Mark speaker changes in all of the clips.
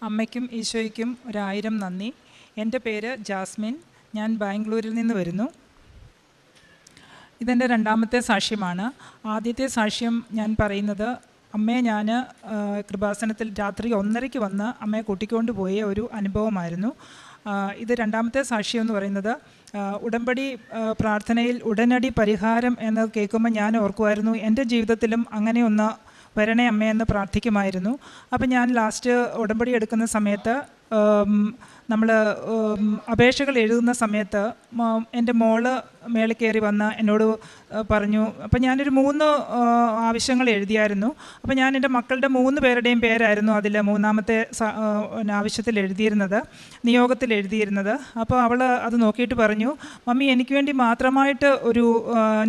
Speaker 1: അമ്മയ്ക്കും ഈശോയ്ക്കും 1000 നന്ദി. എൻ്റെ പേര് ജാസ്മിൻ. ഞാൻ ബാംഗ്ലൂരിൽ നിന്ന് വരുന്നു. ഇതെൻ്റെ രണ്ടാമത്തെ സാക്ഷ്യമാണ്. ആദ്യത്തെ സാക്ഷ്യം ഞാൻ പറയുന്നത്, അമ്മയെ ഞാൻ കൃപാസനത്തിൽ രാത്രി 1:30 വന്ന് അമ്മയെ കൂട്ടിക്കൊണ്ട് പോയ ഒരു അനുഭവമായിരുന്നു. ഇത് രണ്ടാമത്തെ സാക്ഷ്യം എന്ന് പറയുന്നത്, ഉടമ്പടി പ്രാർത്ഥനയിൽ ഉടനടി പരിഹാരം എന്ന് കേൾക്കുമ്പോൾ ഞാൻ ഓർക്കുമായിരുന്നു, എൻ്റെ ജീവിതത്തിലും അങ്ങനെ ഒന്ന് വരണേ അമ്മയെന്ന് പ്രാർത്ഥിക്കുമായിരുന്നു. അപ്പം ഞാൻ ലാസ്റ്റ് ഉടമ്പടി എടുക്കുന്ന സമയത്ത് നമ്മൾ അപേക്ഷകൾ എഴുതുന്ന സമയത്ത് എൻ്റെ മോള് മേളിൽ കയറി വന്ന് എന്നോട് പറഞ്ഞു. അപ്പം ഞാനൊരു 3 ആവശ്യങ്ങൾ എഴുതിയായിരുന്നു. അപ്പം ഞാൻ എൻ്റെ മക്കളുടെ 3 പേരുടെയും പേരായിരുന്നു അതിൽ മൂന്നാമത്തെ ആവശ്യത്തിൽ എഴുതിയിരുന്നത്, നിയോഗത്തിൽ എഴുതിയിരുന്നത്. അപ്പോൾ അവൾ അത് നോക്കിയിട്ട് പറഞ്ഞു, മമ്മി എനിക്ക് വേണ്ടി മാത്രമായിട്ട് ഒരു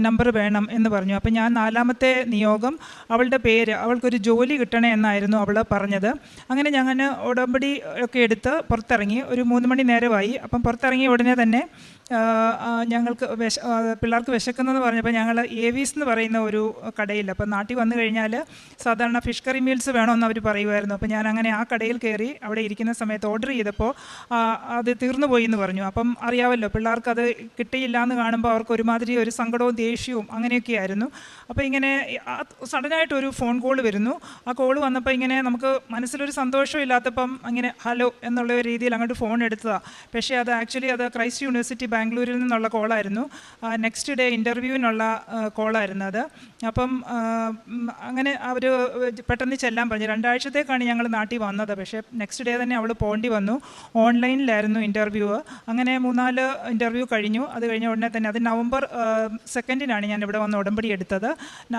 Speaker 1: നമ്പർ വേണം എന്ന് പറഞ്ഞു. അപ്പം ഞാൻ 4ാമത്തെ നിയോഗം അവളുടെ പേര്, അവൾക്കൊരു ജോലി കിട്ടണേ എന്നായിരുന്നു അവൾ പറഞ്ഞത്. അങ്ങനെ ഞങ്ങൾ ഉടമ്പടി ഒക്കെ എടുത്ത് പുറത്തിറങ്ങി. ഒരു 3 മണി നേരമായി. അപ്പം പുറത്തിറങ്ങിയ ഉടനെ തന്നെ ഞങ്ങൾക്ക് പിള്ളേർക്ക് വിശക്കുന്നതെന്ന് പറഞ്ഞപ്പോൾ ഞങ്ങൾ ഏവീസ് എന്ന് പറയുന്ന ഒരു കടയിൽ, അപ്പം നാട്ടിൽ വന്നു കഴിഞ്ഞാൽ സാധാരണ ഫിഷ് കറി മീൽസ് വേണമെന്ന് അവർ പറയുമായിരുന്നു. അപ്പോൾ ഞാൻ അങ്ങനെ ആ കടയിൽ കയറി അവിടെ ഇരിക്കുന്ന സമയത്ത് ഓർഡർ ചെയ്തപ്പോൾ അത് തീർന്നു പോയി എന്ന് പറഞ്ഞു. അപ്പം അറിയാമല്ലോ, പിള്ളേർക്ക് അത് കിട്ടിയില്ല എന്ന് കാണുമ്പോൾ അവർക്ക് ഒരുമാതിരി ഒരു സങ്കടവും ദേഷ്യവും അങ്ങനെയൊക്കെ ആയിരുന്നു. അപ്പോൾ ഇങ്ങനെ സഡനായിട്ടൊരു ഫോൺ കോൾ വരുന്നു. ആ കോൾ വന്നപ്പോൾ ഇങ്ങനെ നമുക്ക് മനസ്സിലൊരു സന്തോഷം ഇല്ലാത്തപ്പം അങ്ങനെ ഹലോ എന്നുള്ള രീതിയിൽ അങ്ങോട്ട് ഫോൺ എടുത്തതാണ്. പക്ഷേ അത് ആക്ച്വലി അത് ക്രൈസ്റ്റ് യൂണിവേഴ്സിറ്റി ബാംഗ്ലൂരിൽ നിന്നുള്ള കോളായിരുന്നു. നെക്സ്റ്റ് ഡേ ഇൻ്റർവ്യൂവിനുള്ള കോളായിരുന്നു അത്. അപ്പം അങ്ങനെ അവർ പെട്ടെന്ന് ചെല്ലാൻ പറഞ്ഞു. 2 ആഴ്ചത്തേക്കാണ് ഞങ്ങൾ നാട്ടിൽ വന്നത്. പക്ഷേ നെക്സ്റ്റ് ഡേ തന്നെ അവൾ പോകേണ്ടി വന്നു. ഓൺലൈനിലായിരുന്നു ഇൻ്റർവ്യൂ. അങ്ങനെ 3-4 ഇൻ്റർവ്യൂ കഴിഞ്ഞു. അത് കഴിഞ്ഞ ഉടനെ തന്നെ, അത് നവംബർ 2 ഞാൻ ഇവിടെ വന്ന് ഉടമ്പടി എടുത്തത്.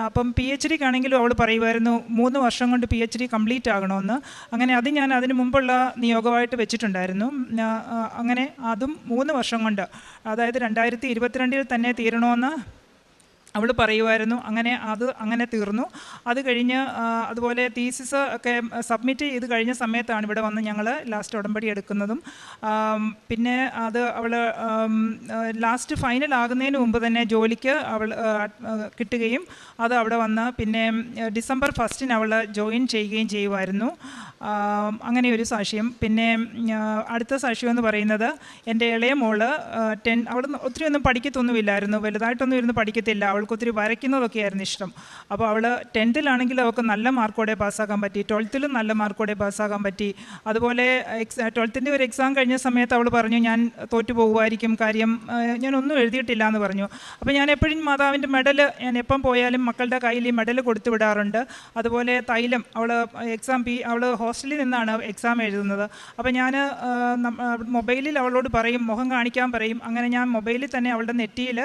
Speaker 1: അപ്പം PhD ആണെങ്കിലും അവൾ പറയുമായിരുന്നു 3 വർഷം കൊണ്ട് PhD കംപ്ലീറ്റ് ആകണമെന്ന്. അങ്ങനെ അത് ഞാൻ അതിന് മുമ്പുള്ള നിയോഗമായിട്ട് വെച്ചിട്ടുണ്ടായിരുന്നു. അങ്ങനെ അതും 3 വർഷം കൊണ്ട്, അതായത് 2022 തന്നെ തീരണമെന്ന് അവൾ പറയുമായിരുന്നു. അങ്ങനെ തീർന്നു. അത് കഴിഞ്ഞ് അതുപോലെ തീസിസ് ഒക്കെ സബ്മിറ്റ് ചെയ്ത് കഴിഞ്ഞ സമയത്താണ് ഇവിടെ വന്ന് ഞങ്ങൾ ലാസ്റ്റ് ഉടമ്പടി എടുക്കുന്നതും. പിന്നെ അത് അവൾ ലാസ്റ്റ് ഫൈനൽ ആകുന്നതിന് മുമ്പ് തന്നെ ജോലിക്ക് അവൾ കിട്ടുകയും അത് അവിടെ വന്ന് പിന്നെ ഡിസംബർ 1 അവൾ ജോയിൻ ചെയ്യുകയും ചെയ്യുമായിരുന്നു. അങ്ങനെ ഒരു സാക്ഷ്യം. പിന്നെ അടുത്ത സാക്ഷ്യം എന്ന് പറയുന്നത്, എൻ്റെ ഇളയ മോള് അവൾ ഒത്തിരി ഒന്നും പഠിക്കത്തൊന്നുമില്ലായിരുന്നു, വലുതായിട്ടൊന്നും ഇരുന്ന് പഠിക്കത്തില്ല. അവൾക്ക് ഒത്തിരി വരയ്ക്കുന്നതൊക്കെ ആയിരുന്നു ഇഷ്ടം. അപ്പോൾ അവൾ 10th അവൾക്ക് നല്ല മാർക്കോടെ പാസ്സാക്കാൻ പറ്റി, 12th നല്ല മാർക്കോടെ പാസ്സാക്കാൻ പറ്റി. അതുപോലെ 12th ഒരു എക്സാം കഴിഞ്ഞ സമയത്ത് അവൾ പറഞ്ഞു, ഞാൻ തോറ്റു പോകുമായിരിക്കും, കാര്യം ഞാനൊന്നും എഴുതിയിട്ടില്ല എന്ന് പറഞ്ഞു. അപ്പോൾ ഞാൻ എപ്പോഴും മാതാവിൻ്റെ മെഡൽ, ഞാൻ എപ്പം പോയാലും മക്കളുടെ കയ്യിൽ ഈ മെഡൽ കൊടുത്തു വിടാറുണ്ട്. അതുപോലെ തൈലം, അവൾ അവൾ ഹോസ്റ്റലിൽ നിന്നാണ് എക്സാം എഴുതുന്നത്. അപ്പോൾ ഞാൻ മൊബൈലിൽ അവളോട് പറയും, മുഖം കാണിക്കാൻ പറയും. അങ്ങനെ ഞാൻ മൊബൈലിൽ തന്നെ അവളുടെ നെറ്റിയിൽ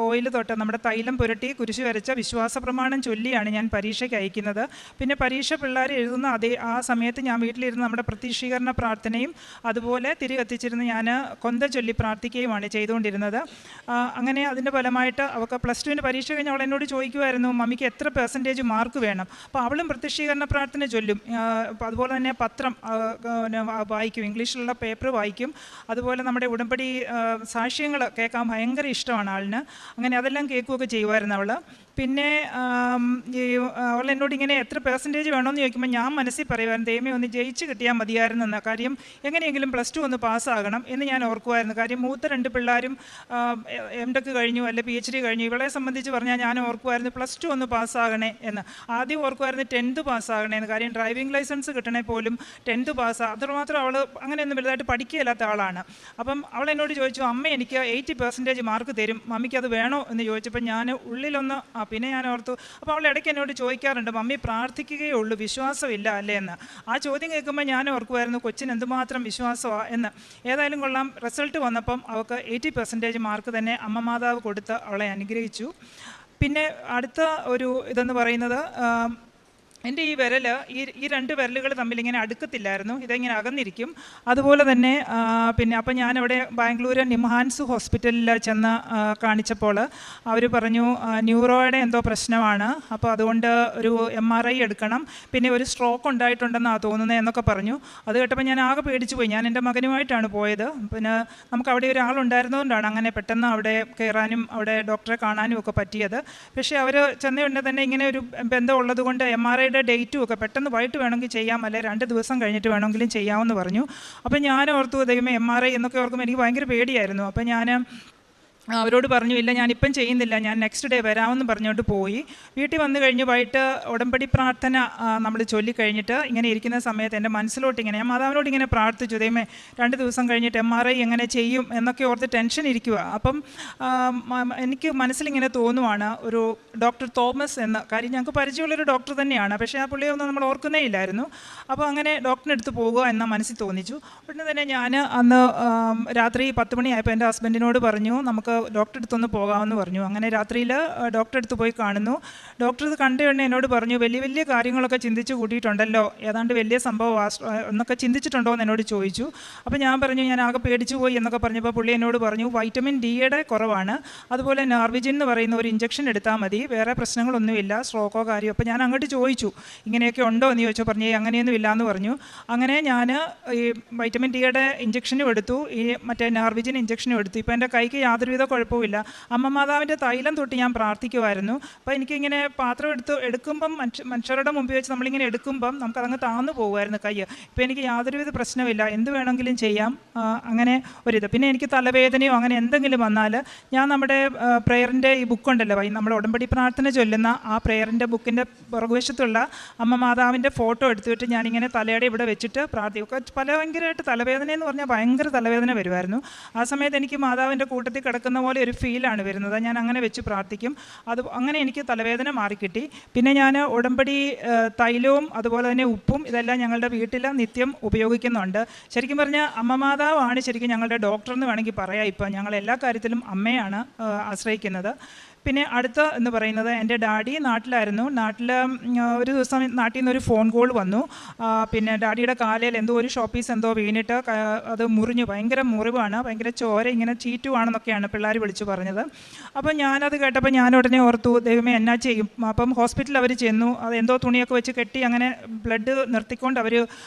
Speaker 1: ഓയിൽ തൊട്ട് നമ്മുടെ തൈലം പുരട്ടി കുരിശ് വരച്ച വിശ്വാസ പ്രമാണം ചൊല്ലിയാണ് ഞാൻ പരീക്ഷയ്ക്ക് അയക്കുന്നത്. പിന്നെ പരീക്ഷ പിള്ളേർ എഴുതുന്ന ആ സമയത്ത് ഞാൻ വീട്ടിലിരുന്ന് നമ്മുടെ പ്രത്യക്ഷീകരണ പ്രാർത്ഥനയും അതുപോലെ തിരി കത്തിച്ചിരുന്ന് ഞാൻ കൊന്ത ചൊല്ലി പ്രാർത്ഥിക്കുകയുമാണ് ചെയ്തുകൊണ്ടിരുന്നത്. അങ്ങനെ അതിൻ്റെ ഫലമായിട്ട് അവൾക്ക് +2 പരീക്ഷ കഴിഞ്ഞ് അവൾ എന്നോട് ചോദിക്കുമായിരുന്നു, മമ്മിക്ക് എത്ര % മാർക്ക് വേണം. അപ്പോൾ അവളും പ്രത്യക്ഷീകരണ പ്രാർത്ഥന ചൊല്ലും. അതുപോലെ തന്നെ പത്രം വായിക്കും, ഇംഗ്ലീഷിലുള്ള പേപ്പർ വായിക്കും. അതുപോലെ നമ്മുടെ ഉടമ്പടി സാക്ഷ്യങ്ങൾ കേൾക്കാൻ ഭയങ്കര ഇഷ്ടമാണ് ആളിന്. അങ്ങനെ അതെല്ലാം കേൾക്കുകയൊക്കെ ചെയ്യുമായിരുന്നു അവൾ. പിന്നെ അവൾ എന്നോട് ഇങ്ങനെ എത്ര % വേണമെന്ന് ചോദിക്കുമ്പോൾ ഞാൻ മനസ്സിൽ പറയുമായിരുന്നു, ദൈവമേ ഒന്ന് ജയിച്ച് കിട്ടിയാൽ മതിയായിരുന്നെന്ന്. കാര്യം എങ്ങനെയെങ്കിലും +2 ഒന്ന് പാസ്സാകണം എന്ന് ഞാൻ ഓർക്കുമായിരുന്നു. കാര്യം മൂത്ത 2 പിള്ളേരും MTech കഴിഞ്ഞു, അല്ലെ PhD കഴിഞ്ഞു. ഇവളെ സംബന്ധിച്ച് പറഞ്ഞാൽ ഞാൻ ഓർക്കുമായിരുന്നു +2 ഒന്ന് പാസ്സാകണേ എന്ന്. ആദ്യം ഓർക്കുമായിരുന്നു 10th പാസ്സാകണേ എന്ന്. കാര്യം ഡ്രൈവിംഗ് ലൈസൻസ് കിട്ടണേ പോലും 10th അത്രമാത്രം അവൾ അങ്ങനെയൊന്നും വലുതായിട്ട് പഠിക്കുകയില്ലാത്ത ആളാണ്. അപ്പം അവൾ എന്നോട് ചോദിച്ചു, അമ്മ എനിക്ക് 80% മാർക്ക് തരും, മമ്മിക്ക് അത് വേണോ എന്ന് ചോദിച്ചപ്പോൾ ഞാൻ ഉള്ളിലൊന്ന് പിന്നെ ഞാൻ ഓർത്തു. അപ്പോൾ അവൾ ഇടയ്ക്ക് എന്നോട് ചോദിക്കാറുണ്ട്, മമ്മി പ്രാർത്ഥിക്കുകയേ ഉള്ളൂ, വിശ്വാസമില്ല അല്ലേ എന്ന്. ആ ചോദ്യം കേൾക്കുമ്പോൾ ഞാൻ ഓർക്കുമായിരുന്നു കൊച്ചിന് എന്തുമാത്രം വിശ്വാസമാണ് എന്ന്. ഏതായാലും കൊള്ളാം, റിസൾട്ട് വന്നപ്പം അവൾക്ക് 80% മാർക്ക് തന്നെ അമ്മ മാതാവ് കൊടുത്ത് അവളെ അനുഗ്രഹിച്ചു. പിന്നെ അടുത്ത ഒരു ഇതെന്ന് പറയുന്നത്, എൻ്റെ ഈ വിരൽ, ഈ 2 വിരലുകൾ തമ്മിലിങ്ങനെ അടുക്കത്തില്ലായിരുന്നു, ഇതെങ്ങനെ അകന്നിരിക്കും. അതുപോലെ തന്നെ പിന്നെ അപ്പം ഞാനവിടെ ബാംഗ്ലൂർ നിംഹാൻസ് ഹോസ്പിറ്റലിൽ ചെന്ന് കാണിച്ചപ്പോൾ അവർ പറഞ്ഞു ന്യൂറോയുടെ എന്തോ പ്രശ്നമാണ്, അപ്പോൾ അതുകൊണ്ട് ഒരു MRI എടുക്കണം, പിന്നെ ഒരു സ്ട്രോക്ക് ഉണ്ടായിട്ടുണ്ടെന്നാണ് തോന്നുന്നത് എന്നൊക്കെ പറഞ്ഞു. അത് കേട്ടപ്പോൾ ഞാൻ ആകെ പേടിച്ചു പോയി. ഞാൻ എൻ്റെ മകനുമായിട്ടാണ് പോയത്. പിന്നെ നമുക്ക് അവിടെ ഒരാളുണ്ടായിരുന്നതുകൊണ്ടാണ് അങ്ങനെ പെട്ടെന്ന് അവിടെ കയറാനും അവിടെ ഡോക്ടറെ കാണാനും ഒക്കെ പറ്റിയത്. പക്ഷേ അവർ ചെന്നയുടനെ തന്നെ ഇങ്ങനെ ഒരു ബന്ധം ഉള്ളത് കൊണ്ട് MRI സർജറിയുടെ ഡേറ്റും ഒക്കെ പെട്ടെന്ന് വൈകിട്ട് വേണമെങ്കിൽ ചെയ്യാം, അല്ലെ 2 ദിവസം കഴിഞ്ഞിട്ട് വേണമെങ്കിലും ചെയ്യാമെന്ന് പറഞ്ഞു. അപ്പോൾ ഞാൻ ഓർത്തു ദൈവമേ MRI എന്നൊക്കെ ഓർക്കുമ്പോൾ എനിക്ക് ഭയങ്കര പേടിയായിരുന്നു. അപ്പോൾ ഞാൻ അവരോട് പറഞ്ഞു, ഇല്ല ഞാനിപ്പം ചെയ്യുന്നില്ല, ഞാൻ നെക്സ്റ്റ് ഡേ വരാമെന്ന് പറഞ്ഞുകൊണ്ട് പോയി. വീട്ടിൽ വന്നു കഴിഞ്ഞ് വൈകിട്ട് ഉടമ്പടി പ്രാർത്ഥന നമ്മൾ ചൊല്ലിക്കഴിഞ്ഞിട്ട് ഇങ്ങനെ ഇരിക്കുന്ന സമയത്ത് എൻ്റെ മനസ്സിലോട്ട് ഇങ്ങനെ ഞാൻ മാതാവിനോട് ഇങ്ങനെ പ്രാർത്ഥിച്ചു, ദൈവമേ 2 ദിവസം കഴിഞ്ഞിട്ട് MRI എങ്ങനെ ചെയ്യും എന്നൊക്കെ ഓർത്ത് ടെൻഷൻ ഇരിക്കുക. അപ്പം എനിക്ക് മനസ്സിലിങ്ങനെ തോന്നുവാണ്, ഒരു ഡോക്ടർ തോമസ് എന്ന കാര്യം ഞങ്ങൾക്ക് പരിചയമുള്ളൊരു ഡോക്ടർ തന്നെയാണ്, പക്ഷേ ആ പുള്ളിയൊന്നും നമ്മൾ ഓർക്കുന്നേ ഇല്ലായിരുന്നു. അപ്പോൾ അങ്ങനെ ഡോക്ടറിൻ്റെ അടുത്ത് പോകുക എന്ന മനസ്സിൽ തോന്നിച്ചു. ഉടനെ തന്നെ ഞാൻ അന്ന് രാത്രി 10 മണിയായപ്പോൾ എൻ്റെ ഹസ്ബൻഡിനോട് പറഞ്ഞു, നമുക്ക് ഡോക്ടറെ അടുത്തൊന്ന് പോകാമെന്ന് പറഞ്ഞു. അങ്ങനെ രാത്രിയിൽ ഡോക്ടറെ അടുത്ത് പോയി കാണുന്നു. ഡോക്ടർ ഇത് കണ്ടു കഴിഞ്ഞ് എന്നോട് പറഞ്ഞു, വലിയ വലിയ കാര്യങ്ങളൊക്കെ ചിന്തിച്ച് കൂട്ടിയിട്ടുണ്ടല്ലോ, ഏതാണ്ട് വലിയ സംഭവം എന്നൊക്കെ ചിന്തിച്ചിട്ടുണ്ടോ എന്ന് എന്നോട് ചോദിച്ചു. അപ്പോൾ ഞാൻ പറഞ്ഞു, ഞാൻ ആകെ പേടിച്ചു പോയി എന്നൊക്കെ പറഞ്ഞപ്പോൾ പുള്ളി എന്നോട് പറഞ്ഞു, വൈറ്റമിൻ ഡിയുടെ കുറവാണ്, അതുപോലെ നാർവിജിൻ എന്ന് പറയുന്ന ഒരു ഇഞ്ചക്ഷൻ എടുത്താൽ മതി, വേറെ പ്രശ്നങ്ങളൊന്നുമില്ല, സ്ട്രോക്കോ കാര്യമോ. അപ്പോൾ ഞാൻ അങ്ങോട്ട് ചോദിച്ചു, ഇങ്ങനെയൊക്കെ ഉണ്ടോ എന്ന് ചോദിച്ചു. പറഞ്ഞു അങ്ങനെയൊന്നും ഇല്ലയെന്ന് പറഞ്ഞു. അങ്ങനെ ഞാൻ ഈ വൈറ്റമിൻ ഡിയുടെ ഇഞ്ചക്ഷനും എടുത്തു, ഈ മറ്റേ നാർവിജിൻ ഇഞ്ചക്ഷനും എടുത്തു. ഇപ്പോൾ എൻ്റെ കൈക്ക് യാതൊരുവിധ കുഴപ്പമില്ല. അമ്മ മാതാവിൻ്റെ തൈലം തൊട്ട് ഞാൻ പ്രാർത്ഥിക്കുമായിരുന്നു. അപ്പോൾ എനിക്കിങ്ങനെ പാത്രം എടുക്കുമ്പം മനുഷ്യരുടെ മുമ്പിൽ വെച്ച് നമ്മളിങ്ങനെ എടുക്കുമ്പം നമുക്കതങ്ങ് താന്നു പോകുമായിരുന്നു കൈ. ഇപ്പോൾ എനിക്ക് യാതൊരുവിധ പ്രശ്നമില്ല, എന്ത് വേണമെങ്കിലും ചെയ്യാം, അങ്ങനെ ഒരിത്. പിന്നെ എനിക്ക് തലവേദനയോ അങ്ങനെ എന്തെങ്കിലും വന്നാൽ ഞാൻ നമ്മുടെ പ്രെയറിൻ്റെ ഈ ബുക്കുണ്ടല്ലോ, നമ്മൾ ഉടമ്പടി പ്രാർത്ഥന ചൊല്ലുന്ന ആ പ്രെയറിൻ്റെ ബുക്കിൻ്റെ പുറകുവശത്തുള്ള അമ്മ മാതാവിൻ്റെ ഫോട്ടോ എടുത്തിട്ട് ഞാനിങ്ങനെ തലയുടെ ഇവിടെ വെച്ചിട്ട് പ്രാർത്ഥിക്കും. ഭയങ്കരമായിട്ട് തലവേദന എന്ന് പറഞ്ഞാൽ ഭയങ്കര തലവേദന വരുമായിരുന്നു. ആ സമയത്ത് എനിക്ക് മാതാവിൻ്റെ കൂട്ടത്തിൽ കിടക്കുന്ന പോലെ ഒരു ഫീലാണ് വരുന്നത്. ഞാൻ അങ്ങനെ വെച്ച് പ്രാർത്ഥിക്കും. അങ്ങനെ എനിക്ക് തലവേദന മാറിക്കിട്ടി. പിന്നെ ഞാൻ ഉടമ്പടി തൈലവും അതുപോലെ തന്നെ ഉപ്പും ഇതെല്ലാം ഞങ്ങളുടെ വീട്ടിൽ നിത്യം ഉപയോഗിക്കുന്നുണ്ട്. ശരിക്കും പറഞ്ഞാൽ അമ്മ മാതാവാണ് ശരിക്കും ഞങ്ങളുടെ ഡോക്ടർ എന്ന് വേണമെങ്കിൽ പറയാം. ഇപ്പം ഞങ്ങൾ എല്ലാ കാര്യത്തിലും അമ്മയാണ് ആശ്രയിക്കുന്നത്. പിന്നെ അടുത്ത എന്ന് പറയുന്നത് എൻ്റെ ഡാഡി നാട്ടിലായിരുന്നു. ഒരു ദിവസം നാട്ടിൽ നിന്നൊരു ഫോൺ കോൾ വന്നു. പിന്നെ ഡാഡിയുടെ കാലയിൽ എന്തോ ഒരു ഷോപ്പീസ് എന്തോ വീണിട്ട് അത് മുറിഞ്ഞു, ഭയങ്കര മുറിവാണ്, ഭയങ്കര ചോര ഇങ്ങനെ ചീറ്റുവാണെന്നൊക്കെയാണ് പിള്ളേർ വിളിച്ചു പറഞ്ഞത്. അപ്പോൾ ഞാനത് കേട്ടപ്പോൾ ഞാൻ ഉടനെ ഓർത്തു, ദൈവമേ എന്നാ ചെയ്യും. അപ്പം ഹോസ്പിറ്റലിൽ അവർ ചെന്നു, അത് എന്തോ തുണിയൊക്കെ വെച്ച് കെട്ടി അങ്ങനെ ബ്ലഡ് നിർത്തിക്കൊണ്ട് അവർ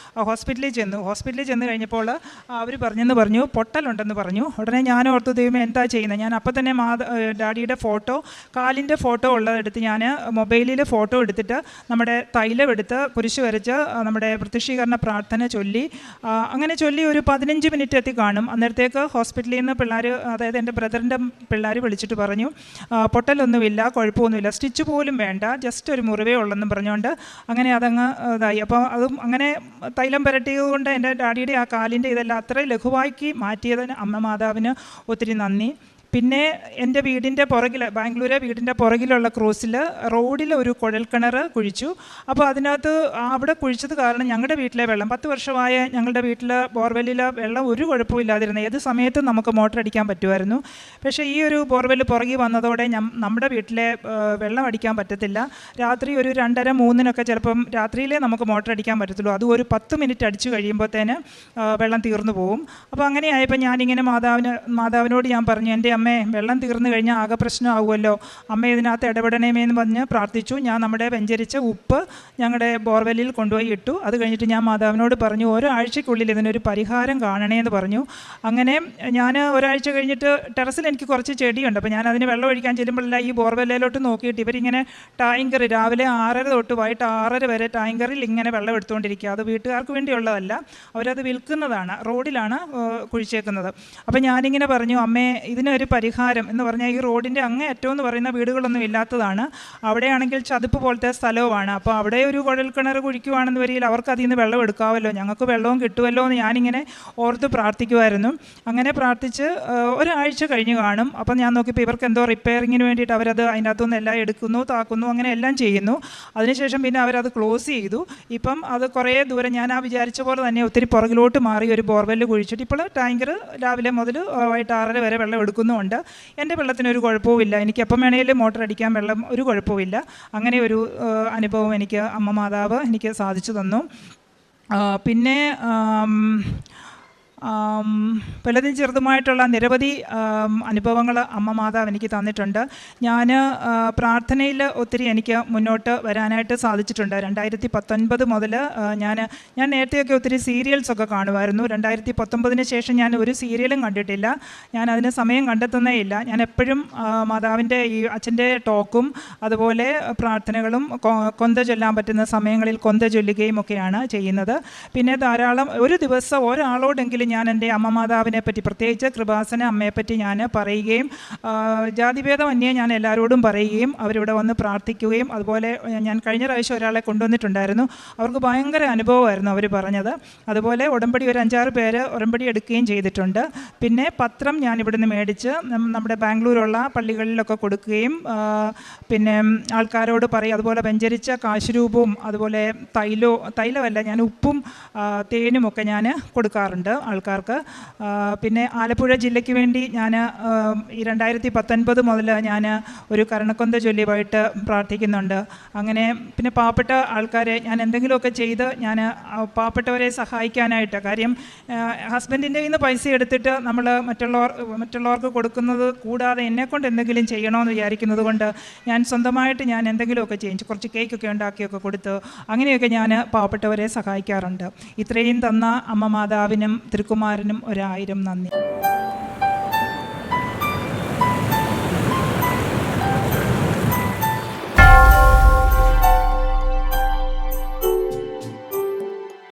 Speaker 1: ഹോസ്പിറ്റലിൽ ചെന്ന് കഴിഞ്ഞപ്പോൾ അവർ പറഞ്ഞു പൊട്ടലുണ്ടെന്ന് പറഞ്ഞു. ഉടനെ ഞാൻ ഓർത്തു, ദൈവമേ എന്താ ചെയ്യുന്നത്. ഞാൻ അപ്പം തന്നെ ഡാഡിയുടെ ഫോട്ടോ, കാലിൻ്റെ ഫോട്ടോ ഉള്ളതെടുത്ത് ഞാൻ മൊബൈലിൽ ഫോട്ടോ എടുത്തിട്ട് നമ്മുടെ തൈലം എടുത്ത് കുരിശ് വരച്ച് നമ്മുടെ പ്രത്യക്ഷീകരണ പ്രാർത്ഥന ചൊല്ലി ഒരു 15 മിനിറ്റ് എത്തി കാണും. അന്നേരത്തേക്ക് ഹോസ്പിറ്റലിൽ നിന്ന് പിള്ളേർ, അതായത് എൻ്റെ ബ്രദറിൻ്റെ പിള്ളേർ വിളിച്ചിട്ട് പറഞ്ഞു, പൊട്ടലൊന്നുമില്ല, കുഴപ്പമൊന്നുമില്ല, സ്റ്റിച്ച് പോലും വേണ്ട, ജസ്റ്റ് ഒരു മുറിവേ ഉള്ളെന്നും പറഞ്ഞുകൊണ്ട് അങ്ങനെ അതങ്ങ് ഇതായി. അപ്പോൾ അതും അങ്ങനെ തൈലം പുരട്ടിയത് കൊണ്ട് എൻ്റെ ഡാഡിയുടെ ആ കാലിൻ്റെ ഇതെല്ലാം അത്ര ലഘുവാക്കി മാറ്റിയതിന് അമ്മ മാതാവിന് ഒത്തിരി നന്ദി. പിന്നെ എൻ്റെ ബാംഗ്ലൂരെ വീടിൻ്റെ പുറകിലുള്ള ക്രോസിൽ റോഡിൽ ഒരു കുഴൽക്കിണർ കുഴിച്ചു. അപ്പോൾ അതിനകത്ത് അവിടെ കുഴിച്ചത് കാരണം ഞങ്ങളുടെ വീട്ടിലെ വെള്ളം 10 വർഷമായ ഞങ്ങളുടെ വീട്ടിൽ ബോർവെല്ലിലെ വെള്ളം ഒരു കുഴപ്പമില്ലാതിരുന്നു, ഏത് സമയത്തും നമുക്ക് മോട്ടർ അടിക്കാൻ പറ്റുമായിരുന്നു. പക്ഷേ ഈ ഒരു ബോർവെല്ല് പുറകിൽ വന്നതോടെ നമ്മുടെ വീട്ടിലെ വെള്ളം അടിക്കാൻ പറ്റത്തില്ല. രാത്രി ഒരു 2:30-3 ചിലപ്പം രാത്രിയിലേ നമുക്ക് മോട്ടർ അടിക്കാൻ പറ്റത്തുള്ളൂ. അത് ഒരു 10 മിനിറ്റ് അടിച്ചു കഴിയുമ്പോഴത്തേന് വെള്ളം തീർന്നു പോകും. അപ്പോൾ അങ്ങനെയായപ്പോൾ ഞാനിങ്ങനെ മാതാവിനോട് ഞാൻ പറഞ്ഞു, എൻ്റെ അമ്മേ വെള്ളം തീർന്നു കഴിഞ്ഞാൽ ആകെ പ്രശ്നമാകുമല്ലോ, അമ്മ ഇതിനകത്ത് ഇടപെടണമേന്ന് പറഞ്ഞ് പ്രാർത്ഥിച്ചു. ഞാൻ നമ്മുടെ വെഞ്ചരിച്ച ഉപ്പ് ഞങ്ങളുടെ ബോർവെല്ലിൽ കൊണ്ടുപോയി ഇട്ടു. അത് കഴിഞ്ഞിട്ട് ഞാൻ മാതാവിനോട് പറഞ്ഞു, ഒരാഴ്ചയ്ക്കുള്ളിൽ ഇതിനൊരു പരിഹാരം കാണണേന്ന് പറഞ്ഞു. അങ്ങനെ ഞാൻ ഒരാഴ്ച കഴിഞ്ഞിട്ട് ടെറസിൽ എനിക്ക് കുറച്ച് ചെടിയുണ്ട്. അപ്പോൾ ഞാൻ അതിന് വെള്ളം ഒഴിക്കാൻ ചെല്ലുമ്പോഴല്ല ഈ ബോർവെല്ലിലോട്ട് നോക്കിയിട്ട് ഇവരിങ്ങനെ ടാങ്കർ രാവിലെ 6:30 തൊട്ട് വൈകിട്ട് 6:30 വരെ ടാങ്കറിൽ ഇങ്ങനെ വെള്ളം എടുത്തുകൊണ്ടിരിക്കുക. അത് വീട്ടുകാർക്ക് വേണ്ടിയുള്ളതല്ല, അവരത് വിൽക്കുന്നതാണ്, റോഡിലാണ് കുഴിച്ചേക്കുന്നത്. അപ്പോൾ ഞാനിങ്ങനെ പറഞ്ഞു, അമ്മേ ഇതിനൊരു പരിഹാരം എന്ന് പറഞ്ഞാൽ ഈ റോഡിൻ്റെ അങ്ങേ അറ്റം എന്ന് പറയുന്ന വീടുകളൊന്നും ഇല്ലാത്തതാണ്, അവിടെയാണെങ്കിൽ ചതുപ്പ് പോലത്തെ സ്ഥലവുമാണ്. അപ്പോൾ അവിടെ ഒരു കുഴൽക്കിണർ കുഴിക്കുവാണെന്ന് വരികിൽ അവർക്ക് അതിൽ നിന്ന് വെള്ളം എടുക്കാമല്ലോ, ഞങ്ങൾക്ക് വെള്ളവും കിട്ടുമല്ലോ എന്ന് ഞാനിങ്ങനെ ഓർത്ത് പ്രാർത്ഥിക്കുമായിരുന്നു. അങ്ങനെ പ്രാർത്ഥിച്ച് ഒരാഴ്ച കഴിഞ്ഞ് കാണും. അപ്പം ഞാൻ നോക്കിയപ്പോൾ ഇവർക്ക് എന്തോ റിപ്പയറിങ്ങിന് വേണ്ടിയിട്ട് അവരത് അതിനകത്തുനിന്ന് എല്ലാം എടുക്കുന്നു, താക്കുന്നു, അങ്ങനെ എല്ലാം ചെയ്യുന്നു. അതിനുശേഷം പിന്നെ അവരത് ക്ലോസ് ചെയ്തു. ഇപ്പം അത് കുറേ ദൂരം ഞാൻ വിചാരിച്ച പോലെ തന്നെ ഒത്തിരി പുറകിലോട്ട് മാറി ഒരു ബോർവെല്ല് കുഴിച്ചിട്ട് ഇപ്പോൾ ടാങ്കർ രാവിലെ മുതൽ വൈകിട്ട് 6:30 വരെ വെള്ളം എടുക്കുന്നുമുണ്ട്. എൻ്റെ വെള്ളത്തിനൊരു കുഴപ്പവുമില്ല, എനിക്ക് എപ്പം വേണമെങ്കിലും മോട്ടർ അടിക്കാൻ വെള്ളം ഒരു കുഴപ്പമില്ല. അങ്ങനെ ഒരു അനുഭവം എനിക്ക് അമ്മ മാതാവ് എനിക്ക് സാധിച്ചു തന്നു. പിന്നെ വലുതും ചെറുതുമായിട്ടുള്ള നിരവധി അനുഭവങ്ങൾ അമ്മ മാതാവ് എനിക്ക് തന്നിട്ടുണ്ട്. ഞാൻ പ്രാർത്ഥനയിൽ ഒത്തിരി എനിക്ക് മുന്നോട്ട് വരാനായിട്ട് സാധിച്ചിട്ടുണ്ട്. 2019 മുതൽ ഞാൻ നേരത്തെയൊക്കെ ഒത്തിരി സീരിയൽസൊക്കെ കാണുമായിരുന്നു. 2019 ശേഷം ഞാൻ ഒരു സീരിയലും കണ്ടിട്ടില്ല. ഞാൻ അതിന് സമയം കണ്ടെത്തുന്നേ ഇല്ല. ഞാൻ എപ്പോഴും മാതാവിൻ്റെ ഈ അച്ഛൻ്റെ ടോക്കും അതുപോലെ പ്രാർത്ഥനകളും കൊന്ത ചൊല്ലാൻ പറ്റുന്ന സമയങ്ങളിൽ കൊന്ത ചൊല്ലുകയും ഒക്കെയാണ് ചെയ്യുന്നത്. പിന്നെ ധാരാളം ഒരു ദിവസം ഒരാളോടെങ്കിലും ഞാൻ എൻ്റെ അമ്മ മാതാവിനെ പറ്റി, പ്രത്യേകിച്ച് കൃപാസന അമ്മയെപ്പറ്റി ഞാൻ പറയുകയും ജാതിഭേദമന്യേ ഞാൻ എല്ലാവരോടും പറയുകയും അവരിവിടെ വന്ന് പ്രാർത്ഥിക്കുകയും, അതുപോലെ ഞാൻ കഴിഞ്ഞ പ്രാവശ്യം ഒരാളെ കൊണ്ടുവന്നിട്ടുണ്ടായിരുന്നു. അവർക്ക് ഭയങ്കര അനുഭവമായിരുന്നു അവർ പറഞ്ഞത്. അതുപോലെ ഉടമ്പടി ഒരു 5-6 പേര് ഉടമ്പടി എടുക്കുകയും ചെയ്തിട്ടുണ്ട്. പിന്നെ പത്രം ഞാൻ ഇവിടുന്ന് മേടിച്ച് നമ്മുടെ ബാംഗ്ലൂരുള്ള പള്ളികളിലൊക്കെ കൊടുക്കുകയും പിന്നെ ആൾക്കാരോട് പറയും. അതുപോലെ വെഞ്ചരിച്ച കാശുരൂപവും അതുപോലെ തൈലമല്ല, ഞാൻ ഉപ്പും തേനുമൊക്കെ ഞാൻ കൊടുക്കാറുണ്ട് ആൾക്കാർക്ക്. പിന്നെ ആലപ്പുഴ ജില്ലയ്ക്ക് വേണ്ടി ഞാൻ ഈ 2019 മുതൽ ഞാൻ ഒരു കരുണക്കൊന്ത ചൊല്ലിയായിട്ട് പ്രാർത്ഥിക്കുന്നുണ്ട്. അങ്ങനെ പിന്നെ പാവപ്പെട്ട ആൾക്കാരെ ഞാൻ എന്തെങ്കിലുമൊക്കെ ചെയ്ത് ഞാൻ പാവപ്പെട്ടവരെ സഹായിക്കാനായിട്ട്, കാര്യം ഹസ്ബൻഡിൻ്റെ കയ്യിൽ നിന്ന് പൈസ എടുത്തിട്ട് നമ്മൾ മറ്റുള്ളവർക്ക് കൊടുക്കുന്നത് കൂടാതെ എന്നെക്കൊണ്ട് എന്തെങ്കിലും ചെയ്യണമെന്ന് വിചാരിക്കുന്നത് കൊണ്ട് ഞാൻ സ്വന്തമായിട്ട് ഞാൻ എന്തെങ്കിലുമൊക്കെ ചെയ്യും. കുറച്ച് കേക്കൊക്കെ ഉണ്ടാക്കിയൊക്കെ കൊടുത്ത് അങ്ങനെയൊക്കെ ഞാൻ പാവപ്പെട്ടവരെ സഹായിക്കാറുണ്ട്. ഇത്രയും തന്ന അമ്മ മാതാവിനും തിരുക്കുമാരനും 1000 നന്ദി.